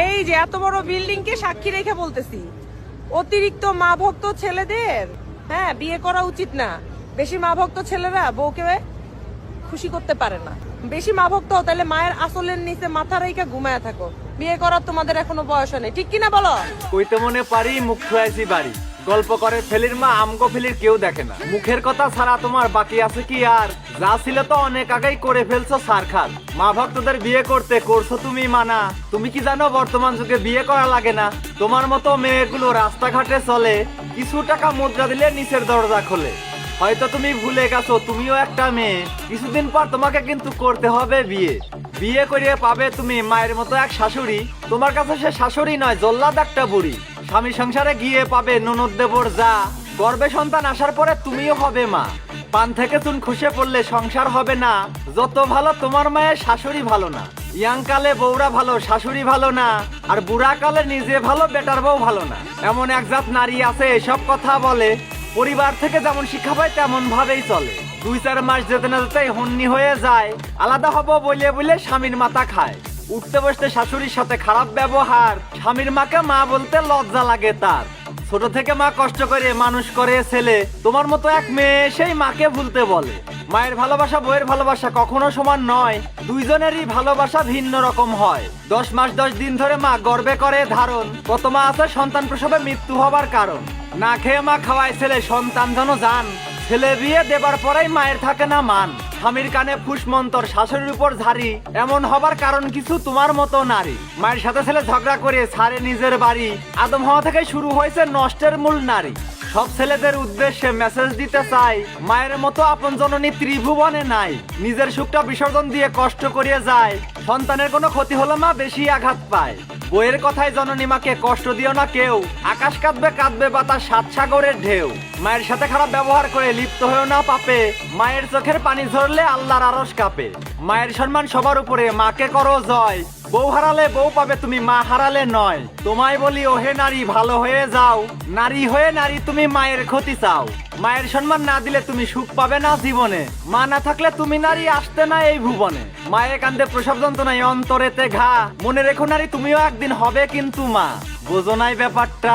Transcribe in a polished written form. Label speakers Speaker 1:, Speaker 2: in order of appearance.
Speaker 1: এই যে এত বড় বিল্ডিং কে সাক্ষী রেখে বলতেছি, অতিরিক্ত মা ভক্ত ছেলেদের হ্যাঁ বিয়ে করা উচিত না। বেশি মা ভক্ত ছেলেরা বউকে খুশি করতে পারে না। বেশি মা ভক্ত হও তাহলে মায়ের আসলের নিচে মাথা রেখে ঘুমায় থাকো। বিয়ে করার তোমাদের এখনো বয়স নেই, ঠিক কিনা বলো?
Speaker 2: কইতে মনে পারি মুখ ছুঁয়াইছি বাড়ি, গল্প করে ফেলির মা আমগো ফেলির কেউ দেখে না। মুখের কথা ছাড়া তোমার বাকি আছে কি আর? যা ছিল তো অনেক আগেই করে ফেলছো সারখার। মা ভক্তদের বিয়ে করতে করছো তুমি মানা। তুমি কি জানো বর্তমান যুগে বিয়ে করা লাগে না? তোমার মতো মেয়েগুলো রাস্তাঘাটে চলে, কিছু টাকা মুদ্রা দিলে নিচের দরজা খোলে। হয়তো তুমি ভুলে গেছো তুমিও একটা মেয়ে, কিছুদিন পর তোমাকে কিন্তু করতে হবে বিয়ে। বিয়ে করিয়ে পাবে তুমি মায়ের মতো এক শাশুড়ি। তোমার কাছে সে শাশুড়ি নয়, জল্লাদ একটা বুড়ি। স্বামী সংসারে গিয়ে পাবে ননদ দেবর যা, গর্ভে সন্তান আসার পরে তুমিও হবে মা। পান থেকে চুন খসে পড়লে সংসার হবে না। যত ভালো তোমার মায়ের শাশুড়ি ভালো না। ইয়াং কালে বউরা ভালো, শাশুড়ি ভালো না। আর বুড়া কালে নিজে ভালো, বেটার বউ ভালো না। এমন এক জাত নারী আছে এসব কথা বলে, পরিবার থেকে যেমন শিক্ষা পায় তেমন ভাবেই চলে। 2-4 মাস যেতে না যেতে হন্নি হয়ে যায়। আলাদা হবো বলে বলে স্বামীর মাথা খায়। উঠতে বসতে শাশুড়ির সাথে খারাপ ব্যবহার। স্বামীর মাকে মা বলতে লজ্জা লাগে তার। ছোট থেকে মা কষ্ট করে মানুষ করে ছেলে। তোমার মতো এক মেয়ে সেই মাকে ভুলতে বলে। মায়ের ভালোবাসা বউয়ের ভালোবাসা কখনো সমান নয়। দুইজনেরই ভালোবাসা ভিন্ন রকম হয়। 10 মাস 10 দিন ধরে মা গর্ভে করে ধারণ। কত মা আছে সন্তান প্রসবে মৃত্যু হবার কারণ। না খেয়ে মা খাওয়ায় ছেলে, সন্তান যেন জান। ছেলে বিয়ে দেবার পরেই মায়ের থাকে না মান। স্বামীর কানে ফুসমন্তর, শাশুড়ির উপর ঝাড়ি। এমন হবার কারণ কিছু তোমার মতো নারী। মায়ের সাথে ছেলে ঝগড়া করে ছাড়ে নিজের বাড়ি। আদম হওয়া থেকে শুরু হয়েছে নষ্টের মূল নারী। সব ছেলেদের উদ্দেশ্যে মেসেজ দিতে চাই, মায়ের মতো আপন জননী ত্রিভুবনে নাই। নিজের সুখটা বিসর্জন দিয়ে কষ্ট করিয়ে যায়। সন্তানের কোনো ক্ষতি হলে মা বেশি আঘাত পায়। বইয়ের কথায় জননী মাকে কষ্ট দিও না কেউ। আকাশ কাঁদবে কাঁদবে বাতাস, 7 সাগরের ঢেউ। মায়ের সাথে খারাপ ব্যবহার করে লিপ্ত হয়েও না পাপে। মায়ের চোখের পানি ঝরলে আল্লাহর আরশ কাঁপে। মায়ের সম্মান সবার উপরে, মাকে করো জয়। বউ হারালে বউ পাবে তুমি, মা হারালে নয়। তোমায় বলি ওহে নারী ভালো হয়ে যাও। নারী হয়ে নারী তুমি মায়ের ক্ষতি চাও। মায়ের সম্মান না দিলে তুমি সুখ পাবে না জীবনে। মা না থাকলে তুমি নারী আসতে না এই ভুবনে। মায়ের কান্দে প্রসব যন্ত্রণায় অন্তরেতে ঘা। মনে রেখো নারী তুমিও একদিন হবে কিন্তু মা। বোঝো নাই ব্যাপারটা?